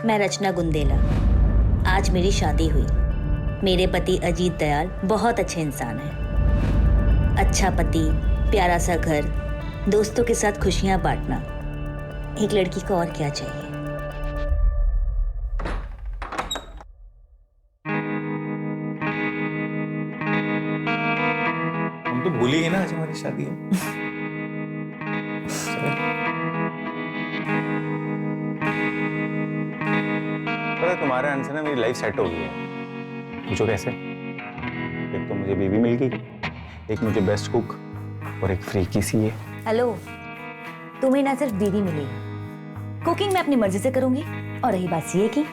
मैं रचना गुंदेला। आज मेरी शादी हुई। मेरे पति अजीत दयाल बहुत अच्छे इंसान हैं। अच्छा पति, प्यारा सा घर, दोस्तों के साथ खुशियां बांटना, एक लड़की को और क्या चाहिए। हम तो भूल ही गए ना आज हमारी शादी है। पता है तुम्हारे आने से ना मेरी लाइफ सेट हो गई है। पूछो कैसे? एक तो मुझे बीवी मिल गई, एक मुझे बेस्ट कुक और एक फ्री की सी है। हेलो, तुम्हें ना सिर्फ बीवी मिली, कुकिंग मैं अपनी मर्जी से करूंगी, और रही बात सीए की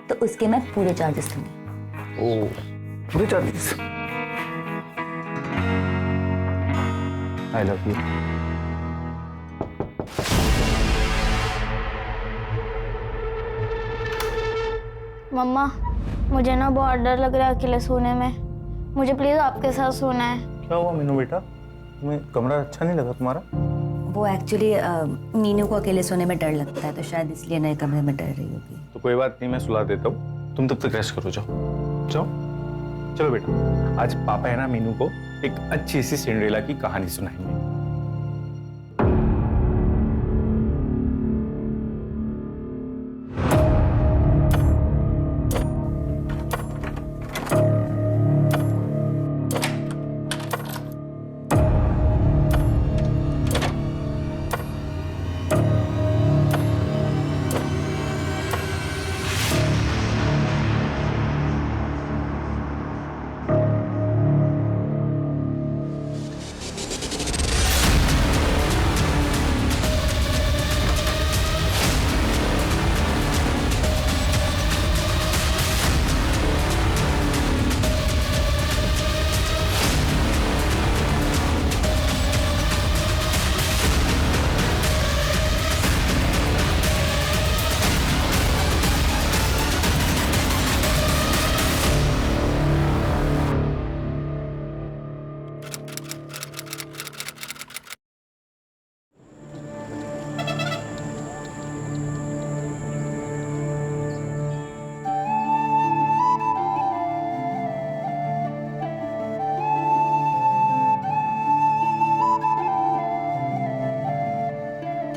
तो उसके मैं पूरे चार्जेस लूंगी। ओ, पूरे चार्जेस? I love you. मम्मा, मुझे ना बहुत डर लग रहा है अकेले सोने में। मुझे प्लीज आपके साथ सोना है। क्या हुआ मीनू बेटा, तुम्हें कमरा अच्छा नहीं लगा तुम्हारा? वो एक्चुअली मीनू को अकेले सोने में डर लगता है, तो शायद इसलिए नए कमरे में डर रही होगी। तो कोई बात नहीं, मैं सुला देता हूँ, तुम तब तक रेस्ट करो। जाओ जाओ, चलो बेटा। आज पापा है ना मीनू को एक अच्छी सी सिंड्रेला की कहानी सुनाएंगे।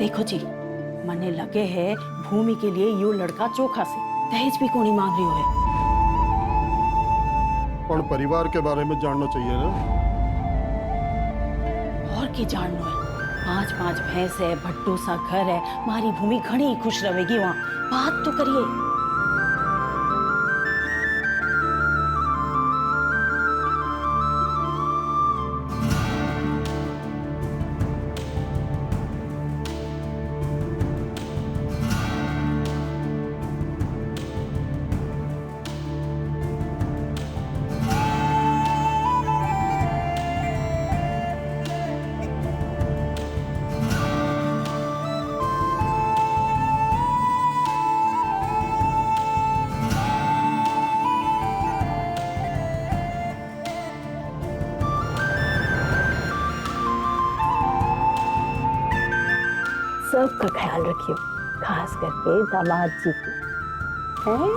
देखो जी, मने लगे है भूमि के लिए यो लड़का चोखा से दहेज भी कोनी मांग रही है। पर परिवार के बारे में जानना चाहिए ना। और की जानना है? 5-5 भैंस है, भट्टू सा घर है, मारी भूमि घनी खुश रहेगी वहाँ। बात तो करिए। सबका ख्याल रखियो, खास करके दामाद जी की। हैं?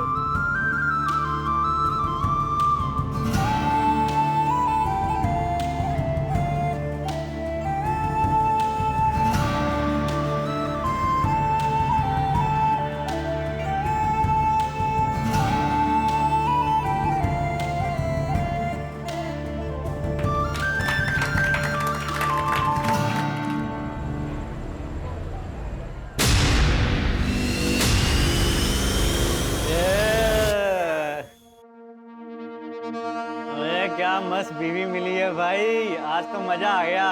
क्या मस्त बीवी मिली है भाई, आज तो मजा आ गया।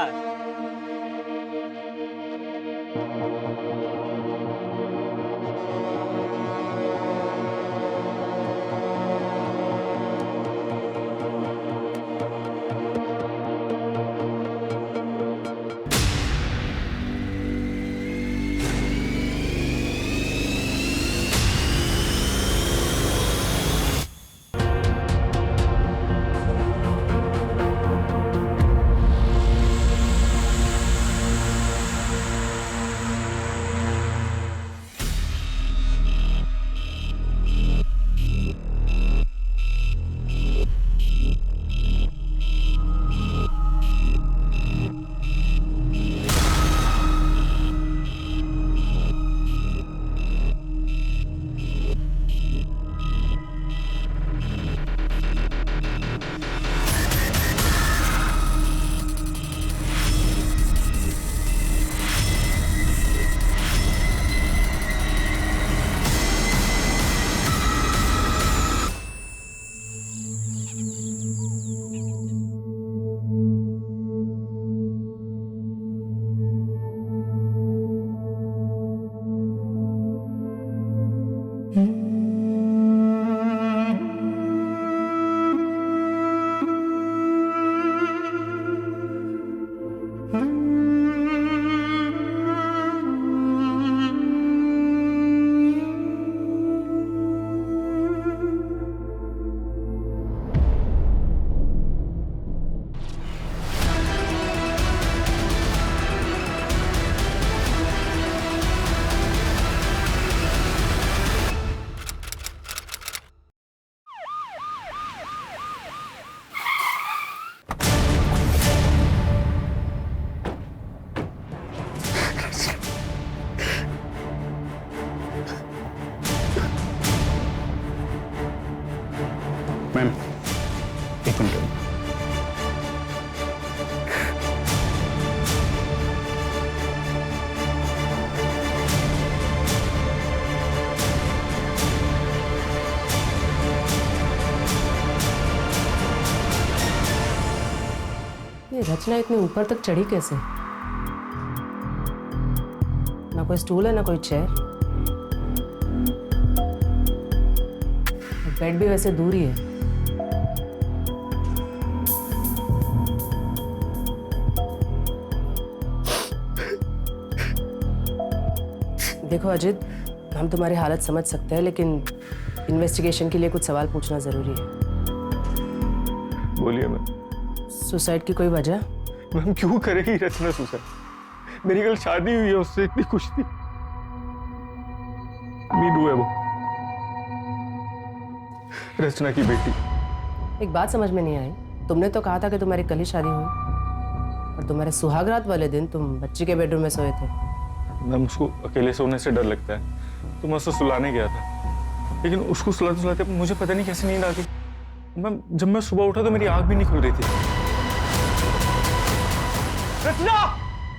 ये रचना इतने ऊपर तक चढ़ी कैसे? ना कोई स्टूल है ना कोई चेयर, बेड भी वैसे दूर ही है। देखो अजित, हम तुम्हारी हालत समझ सकते हैं, लेकिन इन्वेस्टिगेशन के लिए कुछ सवाल पूछना जरूरी है। बोलिए मैम। सुसाइड की कोई वजह? मैम क्यों करेगी रचना सुसाइड? मेरी कल शादी हुई है उससे, इतनी खुश थी। नीडू है वो, रचना की बेटी। एक बात समझ में नहीं आई, तुमने तो कहा था कि तुम्हारी कल ही शादी हुई, और तुम्हारे सुहागरात वाले दिन तुम बच्ची के बेडरूम में सोए थे। मैम उसको अकेले सोने से डर लगता है, तो मैं उसको सुलाने गया था, लेकिन उसको सुलाते सुलाते मुझे पता नहीं कैसे नींद आ गई। मैम जब मैं सुबह उठा तो मेरी आंख भी नहीं खुल रही थी। रचना!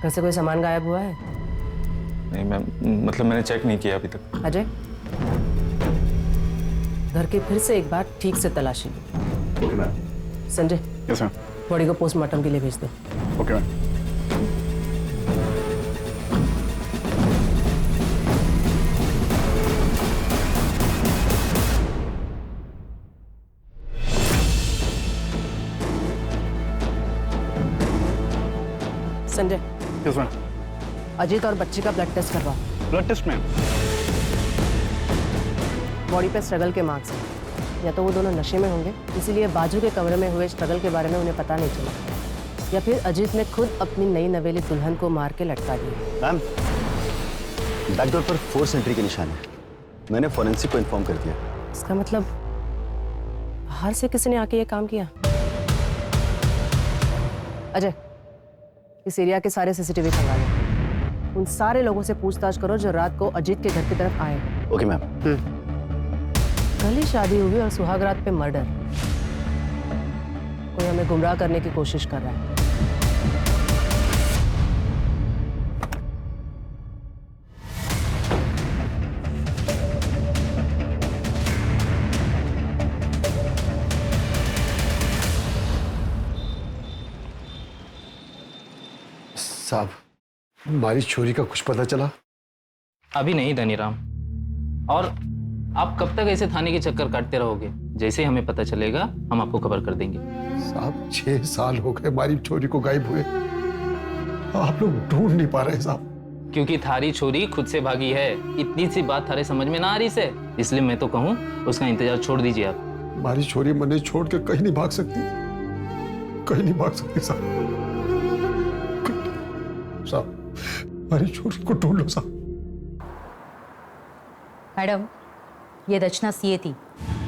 घर से कोई सामान गायब हुआ है? नहीं मैम, मतलब मैंने चेक नहीं किया अभी तक। अजय, घर की फिर से एक बार ठीक से तलाशी लो। Okay ma'am. Sanjay, yes ma'am. Body को पोस्टमार्टम के लिए भेज दो। Okay ma'am. Sanjay, yes ma'am. Ajit और बच्ची का ब्लड टेस्ट करवाओ। Blood test ma'am. बॉडी पे स्ट्रगल के मार्क्स हैं, या तो वो दोनों नशे में होंगे, इसीलिए बाजू के कमरे में हुए स्ट्रगल के बारे में उन्हें पता नहीं चला, या फिर अजीत ने खुद अपनी नई नवेली दुल्हन को मार के लटका दिया। मैम, बैकडोर पर फोर्स एंट्री के निशान है। मैंने फॉरेंसिक को इन्फॉर्म कर दिया। इसका मतलब बाहर से किसी ने आके ये काम किया। अजय, इस एरिया के सारे सीसीटीवी खंगालो। उन सारे लोगों से पूछताछ करो जो रात को अजीत के घर की तरफ आए। Okay ma'am. कल ही शादी हुई और सुहागरात पे मर्डर। कोई हमें गुमराह करने की कोशिश कर रहा है। साहब, हमारी चोरी का कुछ पता चला? अभी नहीं धनीराम, और आप कब तक ऐसे थाने के चक्कर काटते रहोगे? जैसे ही हमें पता चलेगा हम आपको खबर कर देंगे। साहब 6 साल हो गए हमारी चोरी को गायब हुए, आप लोग ढूंढ नहीं पा रहे साहब। क्योंकि थारी छोरी खुद से भागी है। इतनी सी बात थारे समझ में ना आ रही से, इसलिए मैं तो कहूँ उसका इंतजार छोड़ दीजिए आप। हमारी चोरी मने छोड़ के कहीं नहीं भाग सकती, कहीं नहीं भाग सकती साहब। साहब, हमारी चोरी को ढूंढ लो साहब। मैडम, ये रचना सीए थी,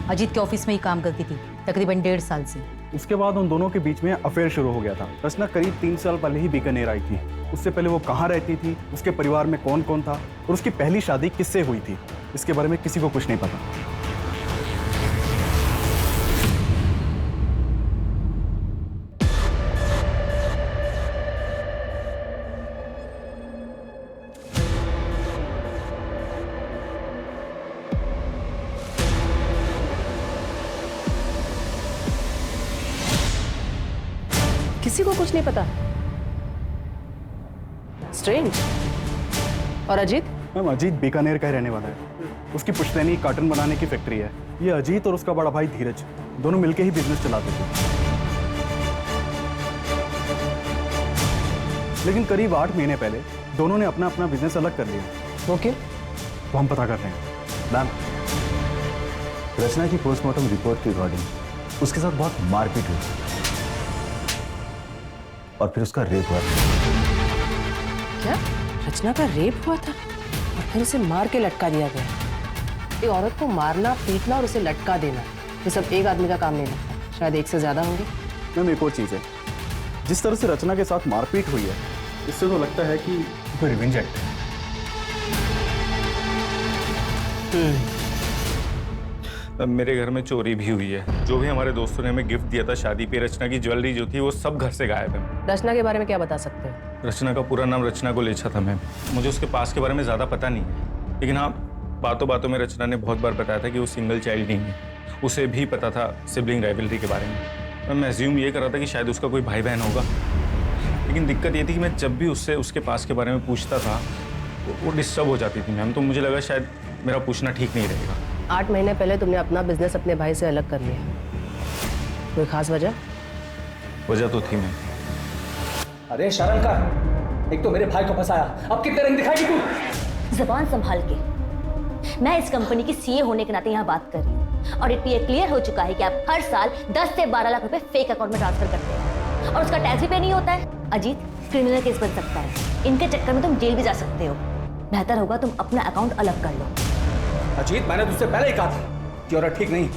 अजीत के ऑफिस में ही काम करती थी तकरीबन 1.5 साल से। उसके बाद उन दोनों के बीच में अफेयर शुरू हो गया था। रचना करीब 3 साल पहले ही बीकानेर आई थी। उससे पहले वो कहाँ रहती थी, उसके परिवार में कौन कौन था, और उसकी पहली शादी किससे हुई थी, इसके बारे में किसी को कुछ नहीं पता। किसी को कुछ नहीं पता। स्ट्रेंज। और अजीत? मैम, अजीत बीकानेर का ही रहने वाला है। उसकी पुश्तैनी कार्टन बनाने की फैक्ट्री है। ये अजीत और उसका बड़ा भाई धीरज दोनों मिलकर ही बिजनेस चलाते थे। लेकिन करीब 8 महीने पहले दोनों ने अपना अपना बिजनेस अलग कर लिया। वो क्यों? वो हम पता कर रहे हैं। मैम, रचना की पोस्टमार्टम रिपोर्ट के अकॉर्डिंग उसके साथ बहुत मारपीट हुई और फिर उसका रेप हुआ। क्या? रचना का रेप हुआ था और फिर उसे मार के लटका दिया गया? एक औरत को मारना, पीटना और उसे लटका देना, ये सब एक आदमी का काम नहीं लगता, शायद एक से ज्यादा होंगे। मैम, एक और चीज़ है, जिस तरह से रचना के साथ मारपीट हुई है, इससे तो लगता है कि कोई रिवेंज एक्ट है। मेरे घर में चोरी भी हुई है। जो भी हमारे दोस्तों ने हमें गिफ्ट दिया था शादी पे, रचना की ज्वेलरी जो थी वो सब घर से गायब है। रचना के बारे में क्या बता सकते हैं? रचना का पूरा नाम रचना गोलेछा था मैम। मुझे उसके पास के बारे में ज़्यादा पता नहीं है, लेकिन हाँ, बातों बातों में रचना ने बहुत बार बताया था कि वो सिंगल चाइल्ड नहीं है। उसे भी पता था सिबलिंग राइवलरी के बारे में। मैं एज्यूम ये कर रहा था कि शायद उसका कोई भाई बहन होगा, लेकिन दिक्कत ये थी कि मैं जब भी उससे उसके पास के बारे में पूछता था वो डिस्टर्ब हो जाती थी मैम, तो मुझे लगा शायद मेरा पूछना ठीक नहीं रहेगा। 8 महीने पहले तुमने अपना बिजनेस अपने भाई से अलग कर लिया, कोई खास वजह? वजह तो थी मैम। अरे शर्म कर, एक तो मेरे भाई को फंसाया, अब कितने रंग दिखाएगी तू? जबान संभाल के। मैं इस कंपनी की सीए होने के नाते यहाँ बात कर रही हूँ और ये क्लियर हो चुका है कि आप हर साल 10 से 12 लाख रुपए फेक अकाउंट में ट्रांसफर करते हैं और उसका टैक्स भी पे नहीं होता है। अजीत, क्रिमिनल केस बन सकता है, इनके चक्कर में तुम जेल भी जा सकते हो। बेहतर होगा तुम अपना अकाउंट अलग कर लो। अजीत, मैंने तुझसे पहले ही कहा था कि औरत ठीक नहीं।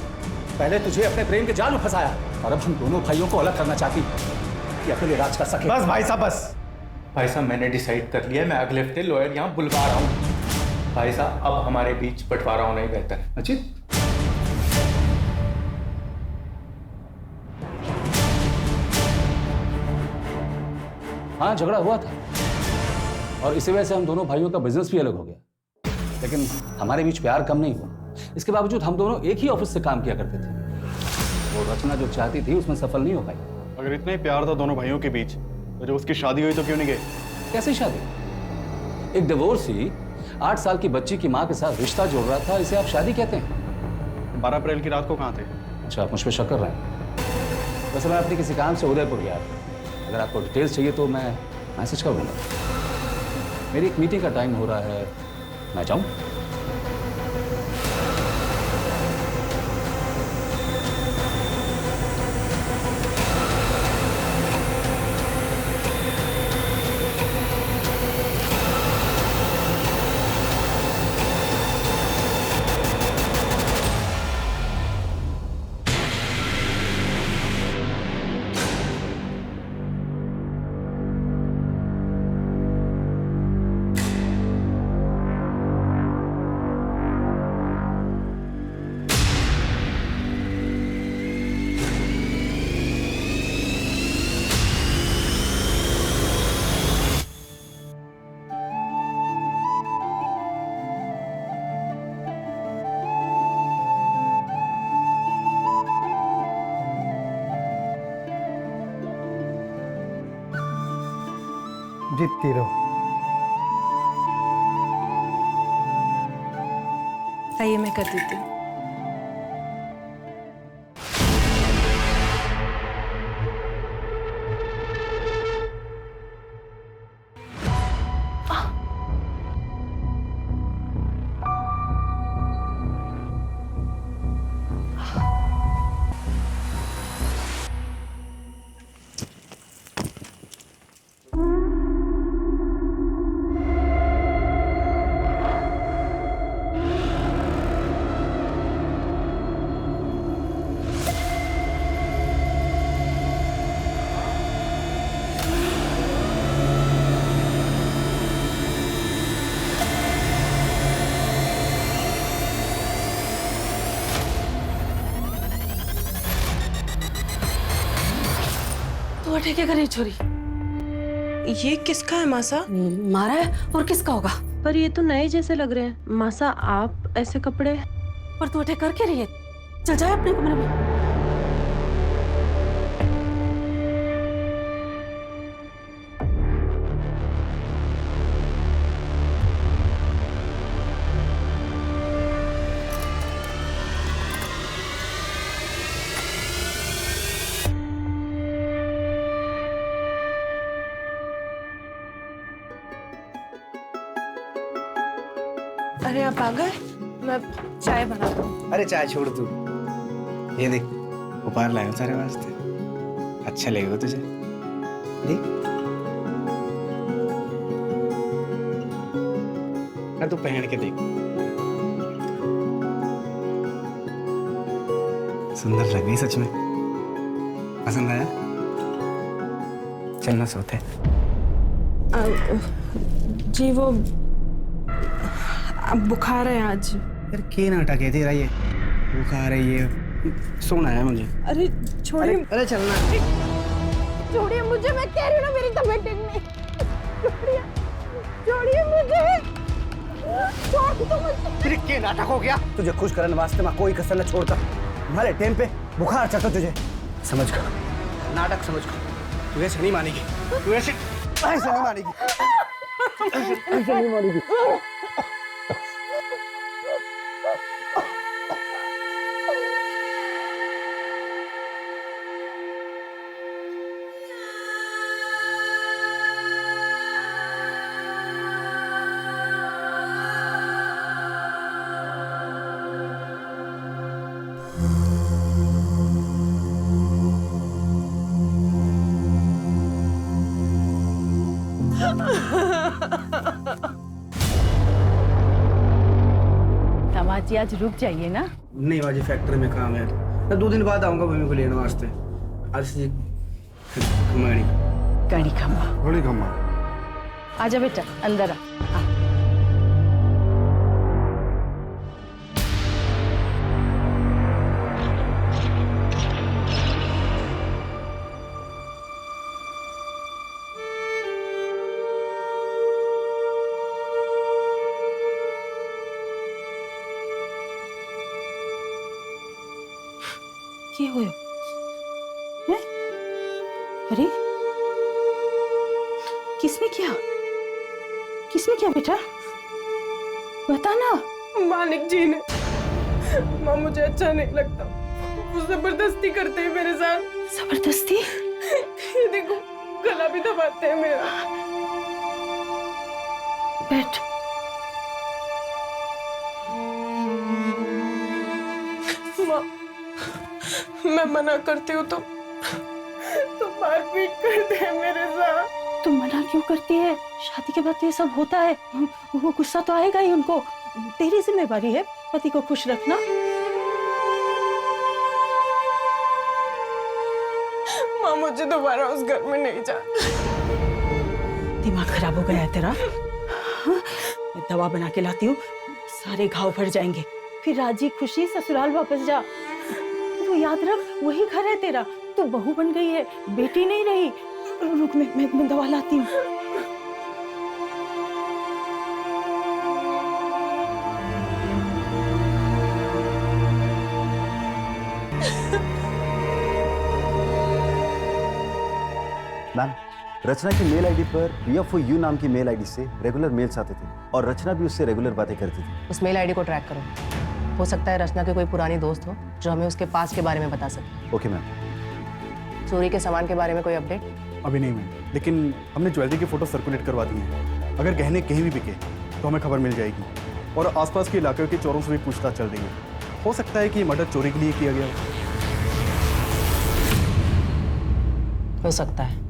पहले तुझे अपने प्रेम के जाल में फंसाया और अब हम दोनों भाइयों को अलग करना चाहती कि अकेले राज कर सके। बस भाई साहब, बस भाई साहब, मैंने डिसाइड कर लिया है, मैं अगले हफ्ते लॉयर यहाँ बुलवा रहा हूँ। भाई साहब, अब हमारे बीच बंटवारा होना ही बेहतर है। अजीत, हाँ झगड़ा हुआ था और इसी वजह से हम दोनों भाइयों का बिजनेस भी अलग हो गया, लेकिन हमारे बीच प्यार कम नहीं हुआ। इसके बावजूद हम दोनों एक ही ऑफिस से काम किया करते थे। वो रचना जो चाहती थी उसमें सफल नहीं हो पाई। अगर इतना ही प्यार था दोनों भाइयों के बीच तो जब उसकी शादी हुई तो क्यों नहीं गए? कैसी शादी? एक डिवोर्सी 8 साल की बच्ची की माँ के साथ रिश्ता जोड़ रहा था, इसे आप शादी कहते हैं? 12 अप्रैल की रात को कहाँ थे? अच्छा, आप मुझ पर शक कर रहे हैं? वैसे मैं अपने किसी काम से उदयपुर गया था, अगर आपको डिटेल्स चाहिए तो मैं मैसेज कर दूंगा। मेरी एक मीटिंग का टाइम हो रहा है, मैं जाऊं? जीतती रहो। आइए मैं कर देती हूँ। तो क्या करे छोरी? ये किसका है मासा? मारा है और किसका होगा? पर ये तो नए जैसे लग रहे हैं। मासा, आप ऐसे कपड़े? पर तू अटैक करके रही है, चल जाए अपने कमरे में। अरे आप आ गए, मैं चाय बनाता हूँ। अरे चाय छोड़ तू, ये देख उपहार लाया हूँ सारे वास्ते, अच्छा लगेगा तुझे। देख ना, तू पहन के देख, सुंदर लग गई सच में। पसंद आया? चलना सोते। जी वो अब बुखार है आज। यार क्या नाटक है तेरा ये, बुखार है ये, सोना है मुझे। अरे छोड़िए। अरे चलना, छोड़िए मुझे, मैं कह रही हूँ ना मेरी तबीयत ठीक नहीं। छोड़िए, छोड़िए मुझे, छोड़ दो मुझे। फिर क्या नाटक हो गया? तुझे खुश करने वास्ते मैं कोई कसर न छोड़ता। तुम्हारे टाइम पे बुखार चढ़ता तुझे, समझ कर नाटक समझ कर। तू ऐसे नहीं मानेगी, तू ऐसे नहीं मानेगी, ऐसे नहीं मानेगी। दामाद जी आज रुक जाइए ना। नहीं बाजी, फैक्ट्री में काम है, मैं 2 दिन बाद आऊंगा भूमि को लेने वास्ते। आज से कड़ी खम्मा, बड़ी खम्मा। आजा बेटा अंदर आ। क्या हुआ? हैं? अरे किसने किया? किसने किया बेटा? बता ना। मालिक जी ने। माँ मुझे अच्छा नहीं लगता, वो जबरदस्ती करते हैं मेरे साथ। जबरदस्ती? ये देखो गला भी दबाते हैं मेरा। बैठ। माँ मैं मना करती हूँ तो मारपीट करते हैं मेरे साथ। तुम मना क्यों करती है? शादी के बाद तो ये सब होता है, वो गुस्सा तो आएगा ही उनको। तेरी जिम्मेवारी है पति को खुश रखना। माँ मुझे दोबारा उस घर में नहीं जाना। दिमाग खराब हो गया है तेरा? हाँ? मैं दवा बना के लाती हूँ, सारे घाव भर जाएंगे। फिर राजी खुशी ससुराल वापस जा। तू याद रख, वही घर है तेरा। तू बहू बन गई है, बेटी नहीं रही। रुक, मैं दवा लाती हूँ। मैम, रचना की मेल आईडी पर PFOU नाम की मेल आईडी से रेगुलर मेल्स आते थे और रचना भी उससे रेगुलर बातें करती थी। उस मेल आईडी को ट्रैक करो। हो सकता है रचना के कोई पुरानी दोस्त हो जो हमें उसके पास के बारे में बता सके। Okay ma'am. चोरी के सामान के बारे में कोई अपडेट? अभी नहीं मैम, लेकिन हमने ज्वेलरी की फोटो सर्कुलेट करवा दी है। अगर गहने कहीं भी बिके तो हमें खबर मिल जाएगी। और आसपास के इलाके के चोरों से भी पूछताछ चल रही है। हो सकता है कि मर्डर चोरी के लिए किया गया हो सकता है।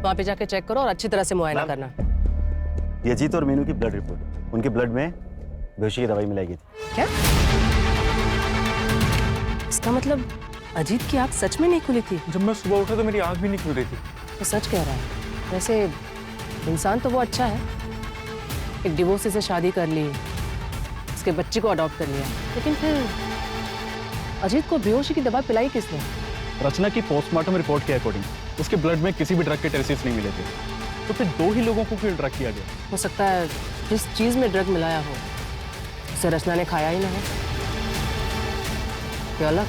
वहां पे जाके चेक करो और अच्छी तरह से मुआयना करना। ये अजीत और मीनू की ब्लड रिपोर्ट, उनके ब्लड में बेहोशी की दवाई मिलाई गई थी। क्या? इसका मतलब अजीत की आंख सच में नहीं खुली थी? जब मैं सुबह उठा तो मेरी आंख भी नहीं खुल रही थी। वो सच कह रहा है। वैसे इंसान तो वो अच्छा है, एक डिवोर्सी से शादी कर ली, उसके बच्चे को अडॉप्ट कर लिया, लेकिन फिर अजीत को बेहोशी की दवा पिलाई किसने? रचना की पोस्टमार्टम रिपोर्ट के अकॉर्डिंग उसके ब्लड में किसी भी ड्रग के ट्रेसेस नहीं मिले थे। तो फिर 2 ही लोगों को क्यों ड्रग किया गया? हो सकता है जिस चीज में ड्रग मिलाया हो उसे रचना ने खाया ही ना हो। क्या अलग?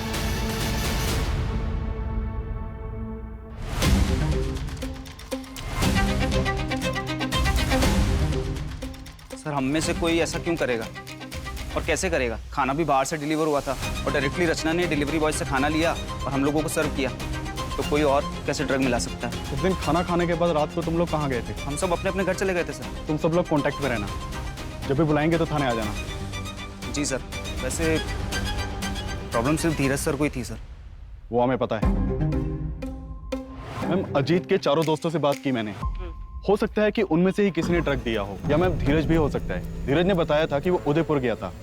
सर हम में से कोई ऐसा क्यों करेगा और कैसे करेगा? खाना भी बाहर से डिलीवर हुआ था और डायरेक्टली रचना ने डिलीवरी बॉय से खाना लिया और हम लोगों को सर्व किया। तो कोई और कैसे ड्रग मिला सकता है? उस दिन खाना खाने के बाद रात को तुम लोग कहाँ गए थे? हम सब अपने अपने घर चले गए थे सर। तुम सब लोग कांटेक्ट में रहना, जब भी बुलाएंगे तो थाने आ जाना। जी सर। वैसे प्रॉब्लम सिर्फ धीरज सर को ही थी सर। वो हमें पता है मैम। अजीत के चारों दोस्तों से बात की मैंने। हो सकता है कि उनमें से ही किसी ने ड्रग दिया हो, या मैम धीरज भी हो सकता है। धीरज ने बताया था कि वो उदयपुर गया था,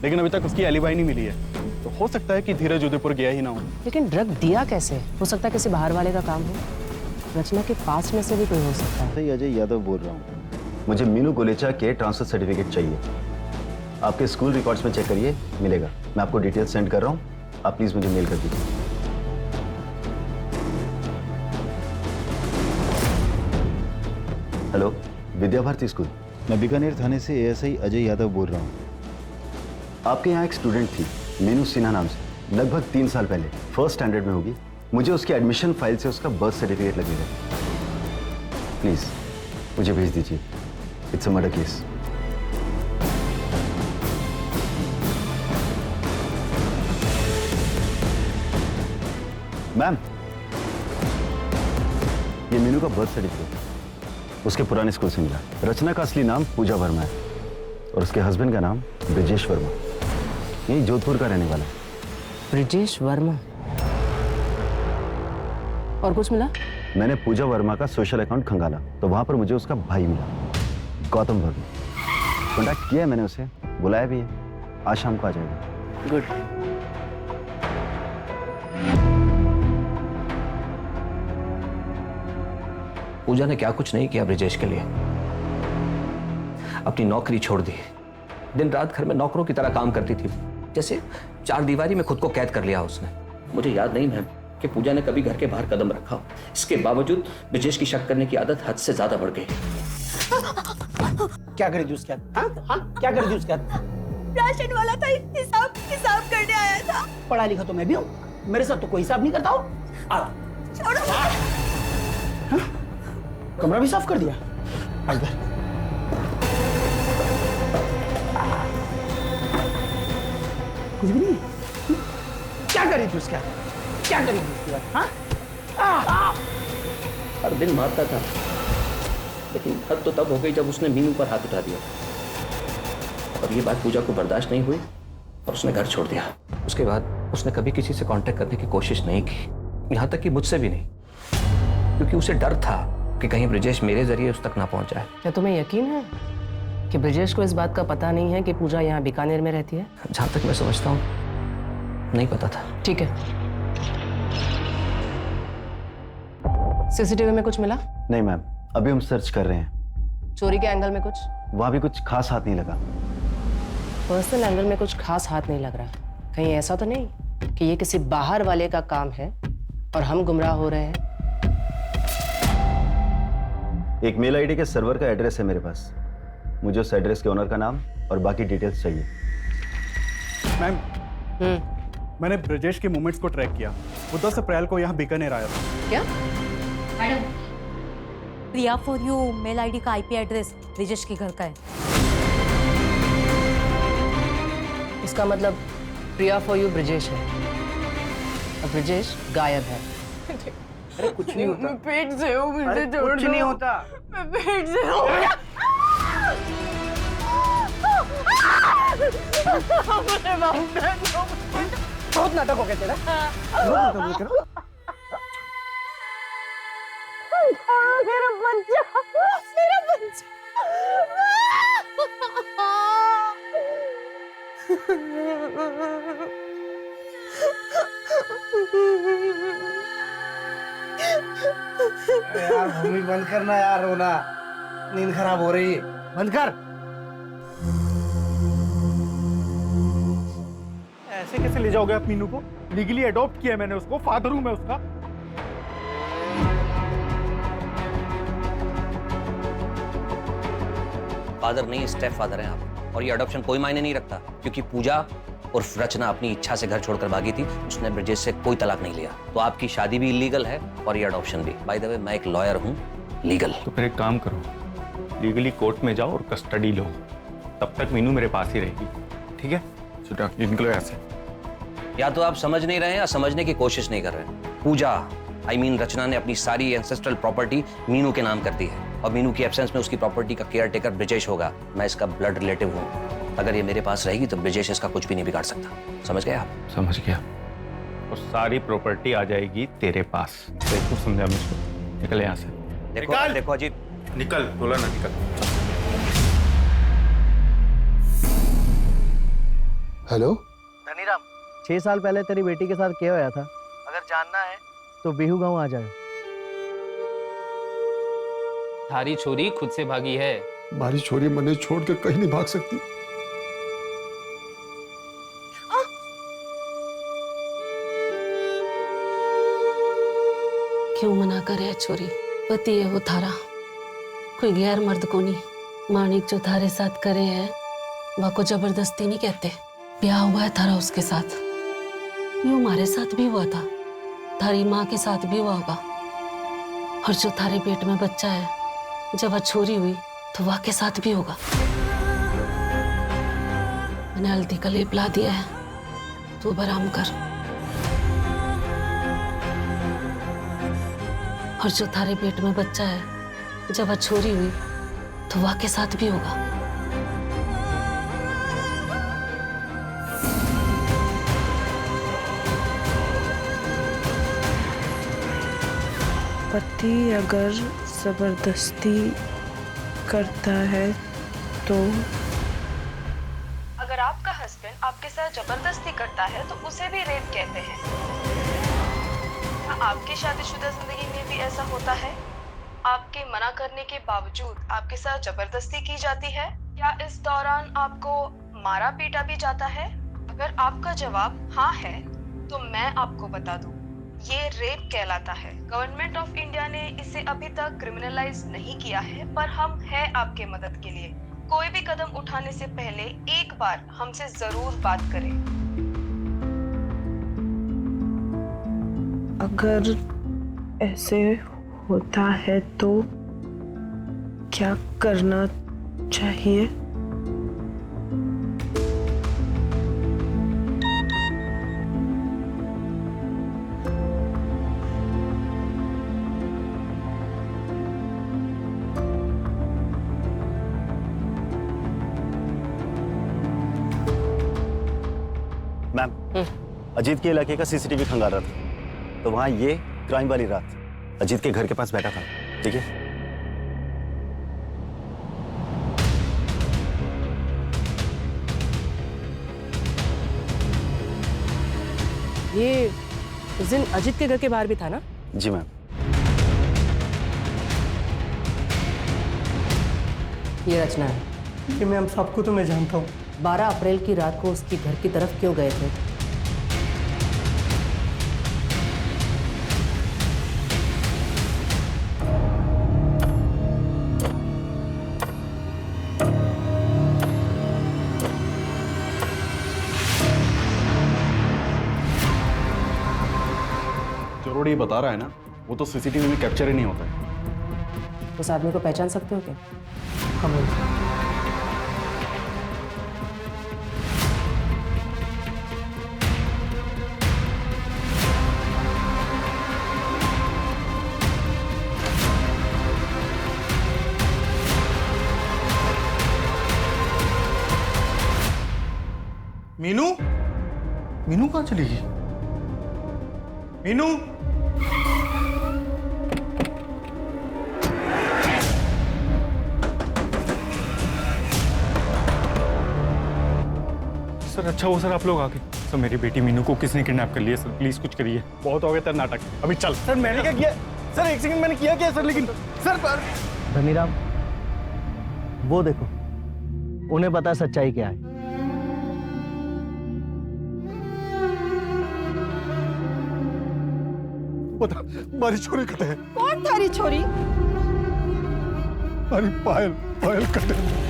लेकिन अभी तक उसकी एलिबाई नहीं मिली है। तो हो सकता है कि धीरज उदयपुर गया ही ना हो। लेकिन ड्रग दिया कैसे? हो सकता है किसी बाहर वाले का काम हो। रचना के पास में से भी कोई हो सकता है। अजय यादव बोल रहा हूँ। मुझे मीनू गोलेचा के ट्रांसफर सर्टिफिकेट चाहिए। आपके स्कूल रिकॉर्ड्स में चेक करिए, मिलेगा। मैं आपको डिटेल्स सेंड कर रहा हूँ, आप प्लीज मुझे मेल कर दीजिए। Hello, Vidya Bharati school. मैं बीकानेर थाने से एएसआई अजय यादव बोल रहा हूँ। आपके यहाँ एक स्टूडेंट थी मीनू सिन्हा नाम से, लगभग 3 साल पहले, फर्स्ट स्टैंडर्ड में होगी। मुझे उसके एडमिशन फाइल से उसका बर्थ सर्टिफिकेट लगेगा। प्लीज मुझे भेज दीजिए, it's a murder case. Ma'am, ये मीनू का बर्थ सर्टिफिकेट उसके पुराने स्कूल से मिला। रचना का असली नाम पूजा वर्मा है और उसके हस्बैंड का नाम ब्रिजेश वर्मा, यही जोधपुर का रहने वाला है। ब्रिजेश वर्मा। और कुछ मिला? मैंने पूजा वर्मा का सोशल अकाउंट खंगाला तो वहां पर मुझे उसका भाई मिला, गौतम वर्मा। कॉन्टैक्ट किया है मैंने उसे, बुलाया भी है, आज शाम को आ जाएगा। गुड। पूजा ने क्या कुछ नहीं किया ब्रिजेश के लिए। अपनी नौकरी छोड़ दी, दिन रात घर में नौकरों की तरह काम करती थी, जैसे 4 दीवारी में खुद को कैद कर लिया उसने। मुझे याद नहीं मैम कि पूजा ने कभी घर के बाहर कदम रखा। इसके बावजूद ब्रिजेश की शक करने की आदत हद से ज्यादा बढ़ गई। क्या करी थी उसके हाथ? हाँ? क्या करी थी उसके हाथ? राशन वाला था, हिसाब करने आया था। पढ़ा लिखा तो मैं भी हूँ, मेरे साथ तो कोई हिसाब नहीं करता हो। छोड़ो। हाँ? कमरा भी साफ कर दिया। इधर कुछ भी नहीं। क्या करी थी उसके हाथ? क्या करी थी उसके हाथ? हाँ? हर दिन मारता था, लेकिन हद तो तब हो गई जब उसने मीनू पर हाथ उठा दिया। और ये बात पूजा को बर्दाश्त नहीं हुई और उसने घर छोड़ दिया। उसके बाद उसने कभी किसी से कांटेक्ट करने की कोशिश नहीं की, यहाँ तक कि मुझसे भी नहीं, क्योंकि उसे डर था कि कहीं ब्रिजेश मेरे जरिए उस तक ना पहुंच जाए। क्या तुम्हें यकीन है कि ब्रिजेश को इस बात का पता नहीं है कि पूजा यहाँ बीकानेर में रहती है? जहां तक मैं समझता हूँ नहीं पता था। ठीक है। सीसीटीवी में कुछ मिला? नहीं मैम, अभी हम सर्च कर रहे हैं। चोरी के एंगल में कुछ? वहां भी कुछ खास हाथ नहीं लगा। पर्सनल एंगल में कुछ खास हाथ नहीं लग रहा। कहीं ऐसा तो नहीं कि ये किसी बाहर वाले का काम है और हम गुमराह हो रहे हैं? एक मेल आईडी के सर्वर का एड्रेस है मेरे पास, मुझे उस एड्रेस के ओनर का नाम और बाकी डिटेल्स चाहिए। मैम, मैंने ब्रिजेश के मूवमेंट्स को ट्रैक किया। वो 10 अप्रैल को यहाँ बीकानेर आया था। क्या? Madam, Priya for you mail ID का आईपी एड्रेस ब्रिजेश के घर का है। इसका मतलब प्रिया फॉर यू ब्रिजेश है और ब्रिजेश गायब है। अरे कुछ नहीं होता। मैं पेट से हूँ, मुझे छोड़ दो। कुछ नहीं होता। मैं पेट से हूँ। बहुत नाटक हो गया तेरा। मेरा बच्चा, मेरा बच्चा। यार भूमि बंद करना यार, रोना, नींद खराब हो रही है, बंद कर। ऐसे कैसे ले जाओगे आप मीनू को? लीगली अडॉप्ट किया मैंने उसको, फादर हूं मैं उसका। फादर नहीं, स्टेप फादर हैं आप। और ये अडॉप्शन कोई मायने नहीं रखता, क्योंकि पूजा और रचना अपनी इच्छा से घर छोड़कर भागी थी। उसने ब्रिजेश से कोई तलाक नहीं लिया, तो आपकी शादी भी इलीगल है और ये अडॉप्शन भी। बाय द वे, मैं एक लॉयर हूँ, लीगल। तो फिर एक काम करो, लीगली कोर्ट में जाओ और कस्टडी लो, तब तक मीनू मेरे पास ही रहेगी, ठीक है? चलो निकलो यहाँ से। या तो आप समझ नहीं रहे हैं या समझने की कोशिश नहीं कर रहे हैं। पूजा रचना ने अपनी सारी एंसेस्ट्रल प्रॉपर्टी मीनू के नाम कर दी है और मीनू की एब्सेंस में उसकी प्रॉपर्टी का केयर टेकर ब्रिजेश होगा। मैं इसका ब्लड रिलेटिव हूँ। अगर ये मेरे पास रहेगी तो ब्रिजेश इसका कुछ भी नहीं बिगाड़ सकता। समझ गए आप? समझ गया। और सारी प्रॉपर्टी आ जाएगी तेरे पास। देखो, समझा मुझको। निकल यहाँ से। देखो देखो अजीत, निकल, बोला ना निकल। हेलो धनीराम, 6 साल पहले तेरी बेटी के साथ क्या होया था? अगर जानना है तो बिहू गांव आ जाए। थारी छोरी खुद से भागी है। हमारी छोरी मने छोड़ के कहीं नहीं भाग सकती। क्यों मना करे छोरी, पति है वो थारा, कोई गैर मर्द को नहीं। माणिक जो थारे साथ करे है वह को जबरदस्ती नहीं कहते। ब्याह हुआ है थारा उसके साथ, यूं हमारे साथ भी हुआ था, थारी माँ के साथ भी हुआ होगा। और जो थारे पेट में बच्चा है जब वह छोरी हुई तो वह के साथ भी होगा। मैंने हल्दी का लेप ला दिया है, तू अब आराम कर। और जो थारे पेट में बच्चा है जब वह छोरी हुई तो वह के साथ भी होगा। पति अगर जबरदस्ती करता है तो अगर आपका हस्बैंड आपके साथ जबरदस्ती करता है तो उसे भी रेप कहते हैं। क्या आपकी शादीशुदा जिंदगी में भी ऐसा होता है? आपके मना करने के बावजूद आपके साथ जबरदस्ती की जाती है? क्या इस दौरान आपको मारा पीटा भी जाता है? अगर आपका जवाब हाँ है तो मैं आपको बता दूं, ये रेप कहलाता है। गवर्नमेंट ऑफ इंडिया ने इसे अभी तक क्रिमिनलाइज नहीं किया है, पर हम हैं आपके मदद के लिए। कोई भी कदम उठाने से पहले एक बार हमसे जरूर बात करें। अगर ऐसे होता है तो क्या करना चाहिए? मैम, अजीत के इलाके का सीसीटीवी खंगाल रहा था, तो वहां ये क्राइम वाली रात अजीत के घर के पास बैठा था। ठीक है, ये उस दिन अजीत के घर के बाहर भी था ना? जी मैम। ये रचना है। कि मैम सबको तो मैं जानता हूँ। 12 अप्रैल की रात को उसके घर की तरफ क्यों गए थे? जरूर ये बता रहा है ना, वो तो सीसीटीवी में कैप्चर ही नहीं होता है। उस आदमी को पहचान सकते हो क्या? मीनू, मीनू कहाँ चली गई? मीनू, सर अच्छा हो सर आप लोग आके। सर मेरी बेटी मीनू को किसने किडनैप कर लिया? सर प्लीज कुछ करिए, बहुत हो गया तेरा नाटक, अभी चल। सर मैंने क्या किया? सर एक सेकंड, मैंने किया क्या सर? लेकिन सर धनीराम, वो देखो, उन्हें पता है सच्चाई क्या है। पता हमारी छोरी कटे है। कौन थारी छोरी? अरे पायल, पायल कटे।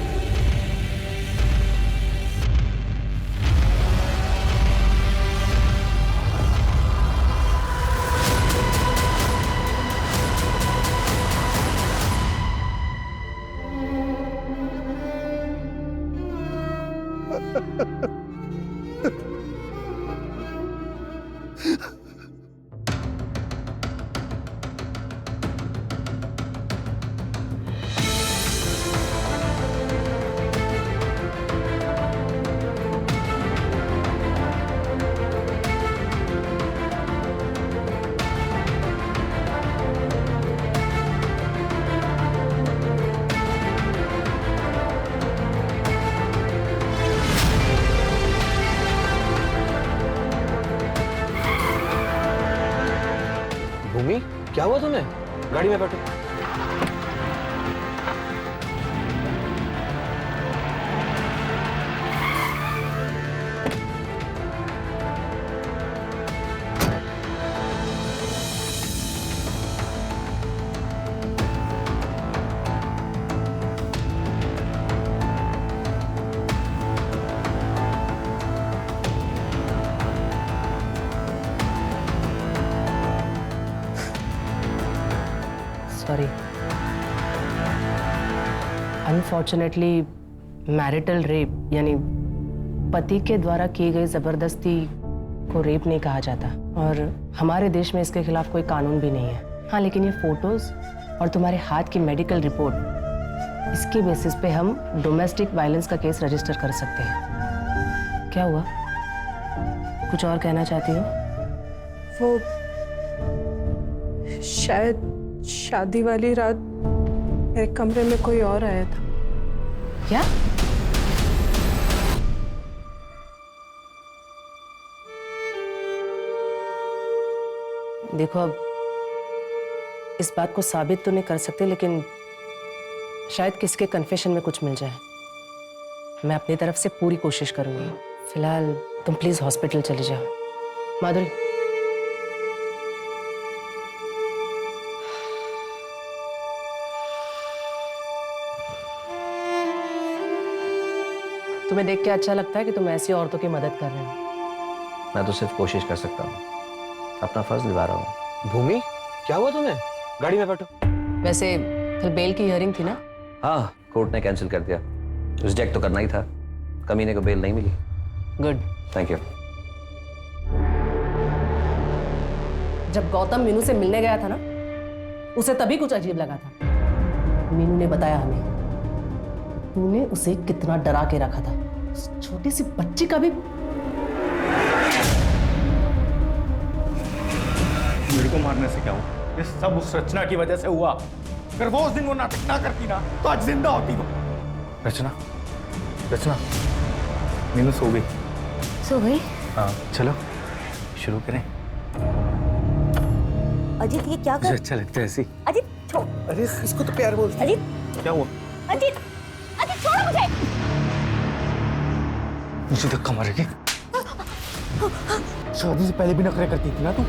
भूमि, क्या हुआ तुम्हें? गाड़ी में बैठो। सॉरी। अनफॉर्चुनेटली मैरिटल रेप यानी पति के द्वारा की गई जबरदस्ती को रेप नहीं कहा जाता और हमारे देश में इसके खिलाफ कोई कानून भी नहीं है। हाँ, लेकिन ये फोटोज और तुम्हारे हाथ की मेडिकल रिपोर्ट, इसके बेसिस पे हम डोमेस्टिक वायलेंस का केस रजिस्टर कर सकते हैं। क्या हुआ, कुछ और कहना चाहती हो? वो शायद शादी वाली रात मेरे कमरे में कोई और आया था। क्या? देखो, अब इस बात को साबित तो नहीं कर सकते, लेकिन शायद किसके कन्फेशन में कुछ मिल जाए। मैं अपनी तरफ से पूरी कोशिश करूंगी। फिलहाल तुम प्लीज हॉस्पिटल चले जाओ। माधुरी, तुम्हें देख के अच्छा लगता है कि तुम ऐसी औरतों की मदद कर रहे हो? मैं तो सिर्फ कोशिश कर सकता हूँ, अपना फर्ज निभा रहा हूँ। भूमि, क्या हुआ तुम्हें? गाड़ी में बैठो। वैसे कल बेल की हियरिंग थी ना? हाँ, कोर्ट ने कैंसिल कर दिया। रिजेक्ट तो करना ही था, कमीने को बेल नहीं मिली। Good, thank you. जब गौतम मीनू से मिलने गया था ना, उसे तभी कुछ अजीब लगा था। मीनू ने बताया हमें तूने उसे कितना डरा के रखा था। उस छोटी सी बच्ची का भी। मेरे को मारने से क्या हुआ? ये सब उस रचना की वजह से हुआ। अगर वो उस दिन वो नाटक ना करती ना तो आज जिंदा होती वो। रचना, रचना, मीनू सो गई। सो गई? हाँ, चलो शुरू करें। अजीत, ये क्या कर? मुझे अच्छा लगता है ऐसी। अजीत छोड़। अरे इसको तो प्यार बोलते। अजीत, क्या हुआ? अजीत, अजीत छोड़ो मुझे। मुझे धक्का मारेगी? शादी से पहले भी नखरे करती थी ना तू।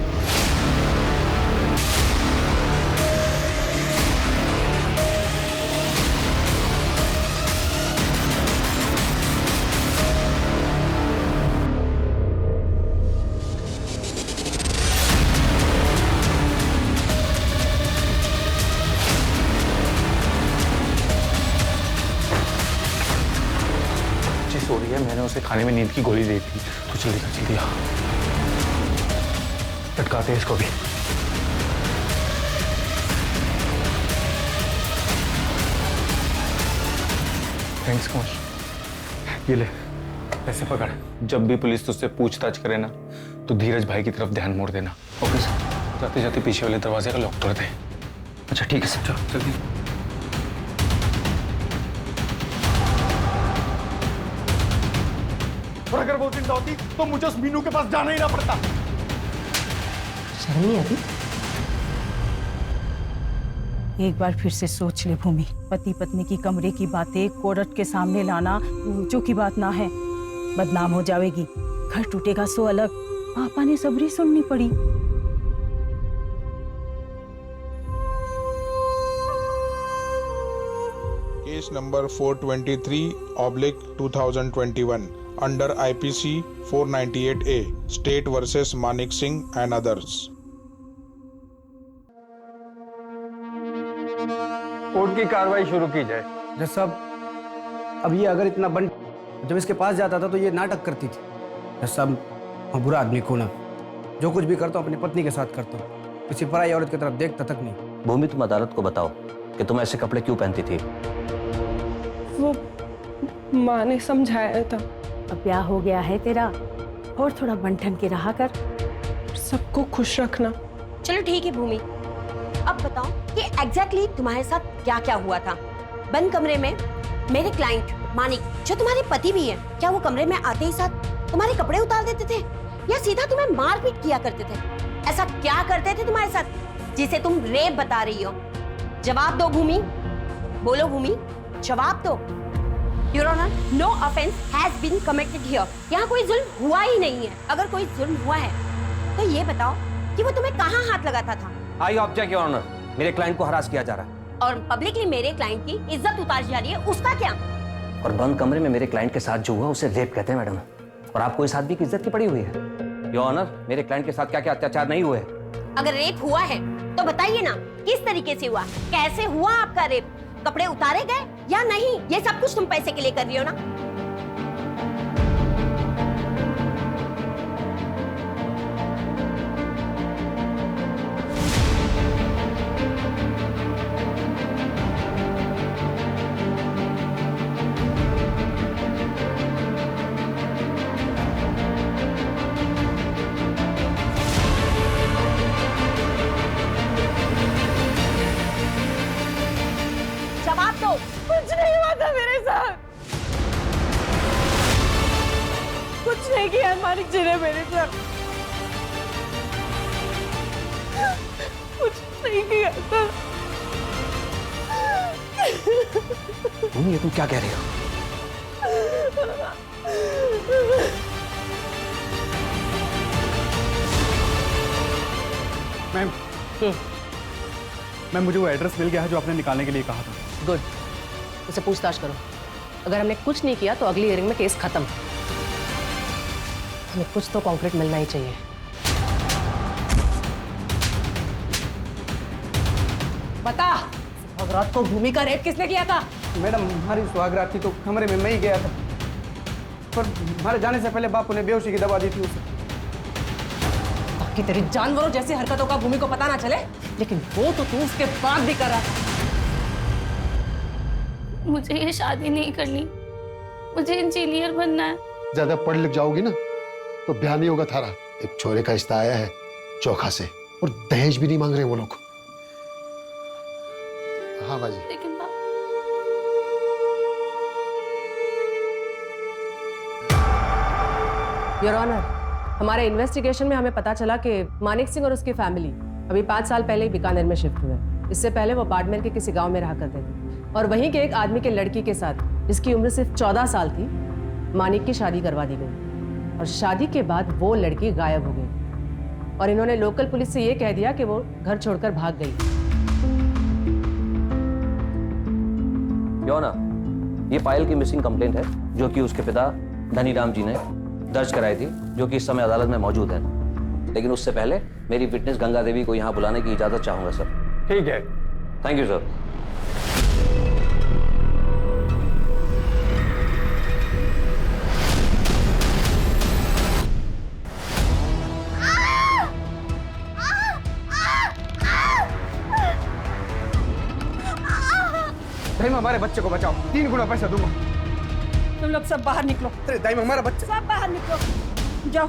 सो रही है, मैंने उसे खाने में नींद की गोली दी थी। तो जल्दी आ, लटकाते हैं इसको भी। थैंक्स कुमार, ये ले पैसे पकड़। जब भी पुलिस तुझसे पूछताछ करे ना तो धीरज भाई की तरफ ध्यान मोड़ देना। Okay sir. जाते जाते पीछे वाले दरवाजे का लॉक तोड़ दे। अच्छा ठीक है सर, जल्दी। और अगर वो जिंदा होती तो मुझे उस मीनू के पास जाना ही ना पड़ता। शर्म नहीं आती? एक बार फिर से सोच ले भूमि, पति पत्नी की कमरे की बातें कोर्ट के सामने लाना जो की बात ना है। बदनाम हो जाएगी, घर टूटेगा सो अलग। पापा ने सबरी सुननी पड़ी। Case number 423/2021 under IPC 498A State versus Manik Singh and others. Court की कार्रवाई शुरू की जाए। जज साहब, अब ये अगर इतना बन जब इसके पास जाता था तो ये नाटक करती थी। जज साहब, मैं बुरा आदमी को ना, जो कुछ भी करता हूँ अपनी पत्नी के साथ करता हूँ, किसी पराई औरत की तरफ देखता तक नहीं। भूमि, तुम अदालत को बताओ कि तुम ऐसे कपड़े क्यों पहनती थी? वो माँ ने समझाया था। अब ब्याह हो गया है तेरा, और थोड़ा बंठन के रहा कर। सबको खुश रखना। चलो ठीक है भूमि, अब बताओ कि एग्जैक्टली तुम्हारे साथ क्या क्या हुआ था। बंद कमरे में मेरे क्लाइंट मानिक, जो तुम्हारे पति भी है, क्या वो कमरे में आते ही साथ तुम्हारे कपड़े उतार देते थे या सीधा तुम्हें मारपीट किया करते थे? ऐसा क्या करते थे तुम्हारे साथ जिसे तुम रेप बता रही हो? जवाब दो भूमि, बोलो भूमि, जवाब दो। Your Honor, no offense has been committed here. यहाँ कोई जुल्म हुआ ही नहीं है। अगर कोई जुल्म हुआ है तो ये बताओ कि वो तुम्हें कहाँ हाथ लगाता था? आई ऑब्जेक्ट योर ऑनर, मेरे क्लाइंट को हरास किया जा रहा है। और पब्लिकली मेरे क्लाइंट की इज्जत उतारी जा रही है, उसका क्या? और बंद कमरे में मेरे क्लाइंट के साथ जो हुआ उसे रेप कहते हैं मैडम। और आपको इस आदमी की इज्जत की पड़ी हुई है। योर ऑनर, मेरे क्लाइंट के साथ क्या क्या अत्याचार नहीं हुए। अगर रेप हुआ है तो बताइए ना किस तरीके से हुआ, कैसे हुआ आपका रेप? कपड़े उतारे गए या नहीं? ये सब कुछ तुम पैसे के लिए कर रही हो ना? जवाब दो। कुछ नहीं हुआ था मेरे साथ, कुछ नहीं किया मानिक जी ने मेरे साथ, कुछ नहीं किया था। भूमि, ये तुम क्या कह रही हो? मैम मैम, मुझे वो एड्रेस मिल गया है जो आपने निकालने के लिए कहा था। गुड, उसे पूछताछ करो। अगर हमने कुछ नहीं किया तो अगली हियरिंग में केस खत्म। हमें कुछ तो कॉन्क्रीट मिलना ही चाहिए। बता, रात को भूमि का रेप किसने किया था? मैडम, हमारी सुहागरात थी तो कमरे में मैं ही गया था, पर हमारे जाने से पहले बापू ने बेहोशी की दवा दी थी उसे। कि तेरी जानवरों जैसी हरकतों का भूमि को पता ना चले, लेकिन वो तो तू उसके बाद भी कर रहा था। मुझे ये शादी नहीं करनी, मुझे इंजीनियर बनना है। ज्यादा पढ़ लिख जाओगी ना तो ब्याह नहीं होगा थारा। एक छोरे का रिश्ता आया है चोखा से, और दहेज भी नहीं मांग रहे वो लोग। हाँ बाजी। लेकिन योर ऑनर, हमारे इन्वेस्टिगेशन में हमें पता चला कि मानिक सिंह और उसकी फैमिली अभी 5 साल पहले ही बीकानेर में शिफ्ट हुए। इससे पहले वो बाड़मेर के किसी गांव में रहा करते थे और वहीं के एक आदमी के लड़की के साथ, जिसकी उम्र सिर्फ 14 साल थी, मानिक की शादी करवा दी गई। और शादी के बाद वो लड़की गायब हो गई और इन्होंने लोकल पुलिस से ये कह दिया कि वो घर छोड़कर भाग गई। योना, ये पायल की मिसिंग कंप्लेंट है जो कि उसके पिता धनीराम जी ने दर्ज कराई थी, जो कि इस समय अदालत में मौजूद है। लेकिन उससे पहले मेरी विटनेस गंगा देवी को यहाँ बुलाने की इजाजत चाहूंगा सर। ठीक है। Thank you sir. दाइमा, हमारे बच्चे को बचाओ, 3 गुना पैसा दूंगा। तुम लोग सब बाहर निकलो। अरे दाइमा, हमारा बच्चा। सब बाहर निकलो, जाओ।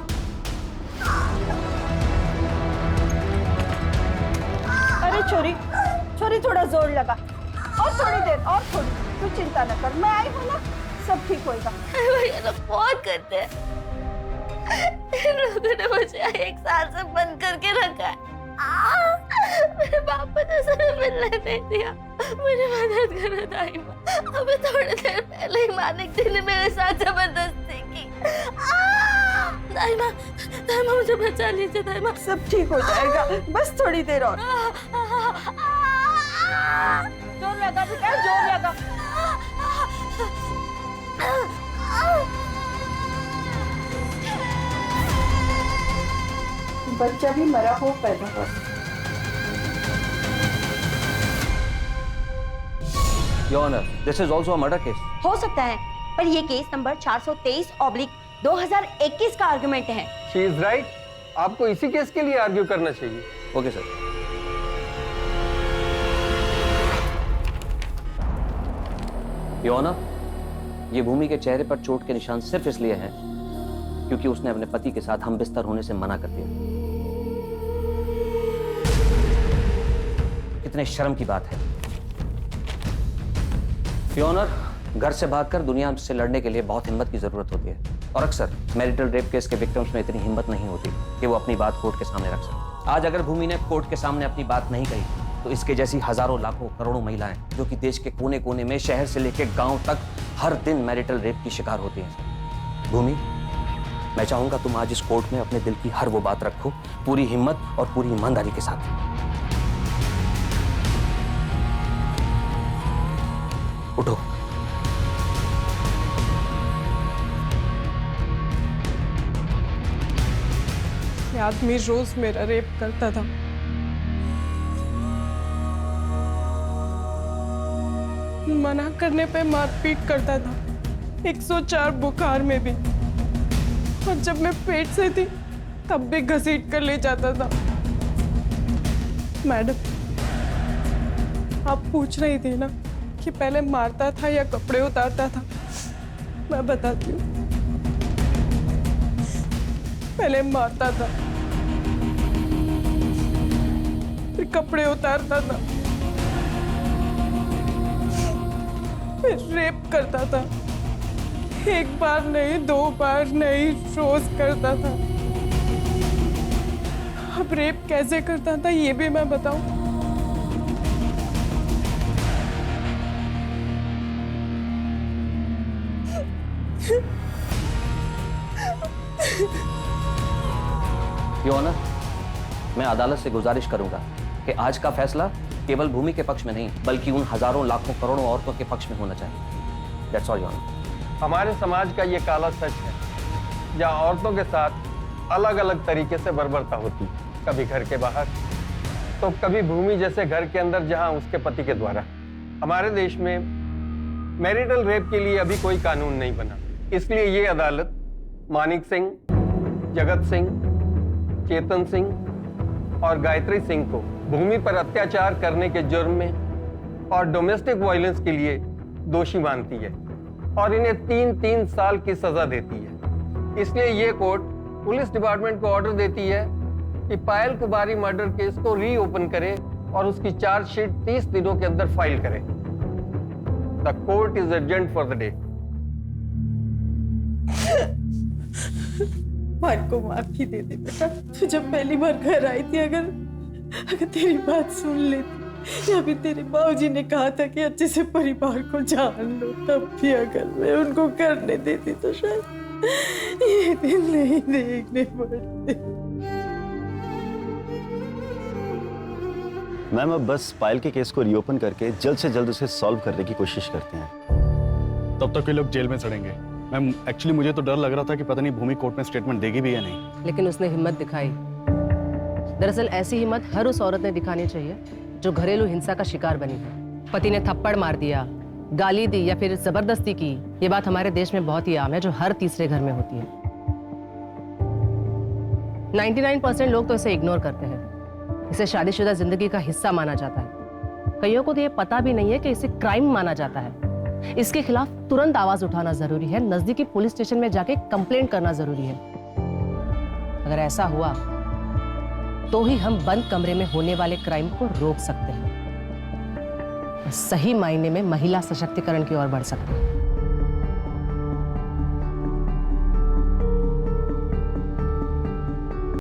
अरे छोरी, छोरी थोड़ा जोर लगा, और थोड़ी देर, और थोड़ी। तू चिंता न कर, मैं आई हूँ ना, सब ठीक होएगा। भैया लोग बहुत करते हैं, इन लोगों ने मुझे 1 साल से बंद करके रखा है। मेरे बाप ने सर मिलने नहीं दिया। मुझे मदद करो दाइमा। अभी थोड़ी देर पहले ही मानिक जी ने मेरे साथ जबरदस्ती की। दाइमा, दाइमा मुझे बचा लीजिए दाइमा। सब ठीक हो जाएगा, बस थोड़ी देर और। जोर लगा बेटा, जोर लगा। बच्चा भी मरा हो पैदा हो। Your honour, this is also a murder case. हो सकता है, पर ये केस नंबर 423/2021 का आर्गुमेंट है। She is right. आपको इसी केस के लिए आर्ग्यू करना चाहिए। Okay sir. योर ऑनर, ये भूमि के चेहरे पर चोट के निशान सिर्फ इसलिए हैं क्योंकि उसने अपने पति के साथ हम बिस्तर होने से मना कर दिया। कितने शर्म की बात है। योर ऑनर, घर से भागकर दुनिया से लड़ने के लिए बहुत हिम्मत की जरूरत होती है, और अक्सर मैरिटल रेप केस के विक्टिम्स में इतनी हिम्मत नहीं होती कि वो अपनी बात कोर्ट के सामने रख सके। आज अगर भूमि ने कोर्ट के सामने अपनी बात नहीं कही तो इसके जैसी हजारों लाखों करोड़ों महिलाएं जो कि देश के कोने कोने में, शहर से लेकर गांव तक हर दिन मैरिटल रेप की शिकार होती हैं। भूमि, मैं चाहूंगा तुम आज इस कोर्ट में अपने दिल की हर वो बात रखो, पूरी हिम्मत और पूरी ईमानदारी के साथ। उठो। ये आदमी रोज मेरा रेप करता था। मना करने पे मारपीट करता था, 104 बुखार में भी। और जब मैं पेट से थी तब भी घसीट कर ले जाता था। मैडम, आप पूछ रही थी ना कि पहले मारता था या कपड़े उतारता था। मैं बताती हूँ, पहले मारता था, फिर कपड़े उतारता था, फिर रेप करता था। एक बार नहीं, 2 बार नहीं, रोज करता था। अब रेप कैसे करता था ये भी मैं बताऊं? योर ऑनर, मैं अदालत से गुजारिश करूंगा कि आज का फैसला केवल भूमि के पक्ष में नहीं बल्कि उन हजारों लाखों करोड़ों औरतों के पक्ष में होना चाहिए। That's all your honour. हमारे समाज का ये काला सच है, जहाँ औरतों के साथ अलग अलग तरीके से बर्बरता होती, कभी घर के बाहर तो कभी भूमि जैसे घर के अंदर जहाँ उसके पति के द्वारा। हमारे देश में मैरिटल रेप के लिए अभी कोई कानून नहीं बना, इसलिए ये अदालत मानिक सिंह, जगत सिंह, चेतन सिंह और गायत्री सिंह को भूमि पर अत्याचार करने के जुर्म में और डोमेस्टिक वायलेंस के लिए दोषी मानती है और इन्हें 3-3 साल की सजा देती है। इसलिए ये कोर्ट पुलिस डिपार्टमेंट को ऑर्डर देती है कि पायल कुमारी मर्डर केस को रीओपन करे और उसकी चार्जशीट 30 दिनों के अंदर फाइल करे। The court is adjourned for the day. मान को माफी दे दे बेटा। तू जब पहली बार घर आई थी, अगर तेरी बात सुन लेती, या फिर तेरे बाबूजी ने कहा था कि अच्छे से परिवार को जान लो, तब भी अगर मैं उनको करने देती तो शायद ये दिन नहीं देखने पड़ते। मैम, अब बस पायल के केस को रीओपन करके जल्द से जल्द उसे सॉल्व करने की कोशिश करते हैं। तब तक ये लोग जेल में सड़ेंगे। मैम, एक्चुअली मुझे तो डर लग रहा था कि पता नहीं भूमि कोर्ट में स्टेटमेंट देगी भी या नहीं। लेकिन उसने हिम्मत दिखाई। दरअसल ऐसी हिम्मत हर उस औरत ने दिखानी चाहिए जो घरेलू हिंसा का शिकार बनी है। पति ने थप्पड़ मार दिया, गाली दी या फिर जबरदस्ती की, ये बात हमारे देश में बहुत ही आम है, जो हर तीसरे घर में होती है। 99% लोग तो इसे इग्नोर करते हैं। इसे शादीशुदा जिंदगी का हिस्सा माना जाता है। कईयों को तो ये पता भी नहीं है कि इसे क्राइम माना जाता है। इसके खिलाफ तुरंत आवाज उठाना जरूरी है, नजदीकी पुलिस स्टेशन में जाके कंप्लेंट करना जरूरी है। अगर ऐसा हुआ तो ही हम बंद कमरे में होने वाले क्राइम को रोक सकते हैं, सही मायने में महिला सशक्तिकरण की ओर बढ़ सकते हैं।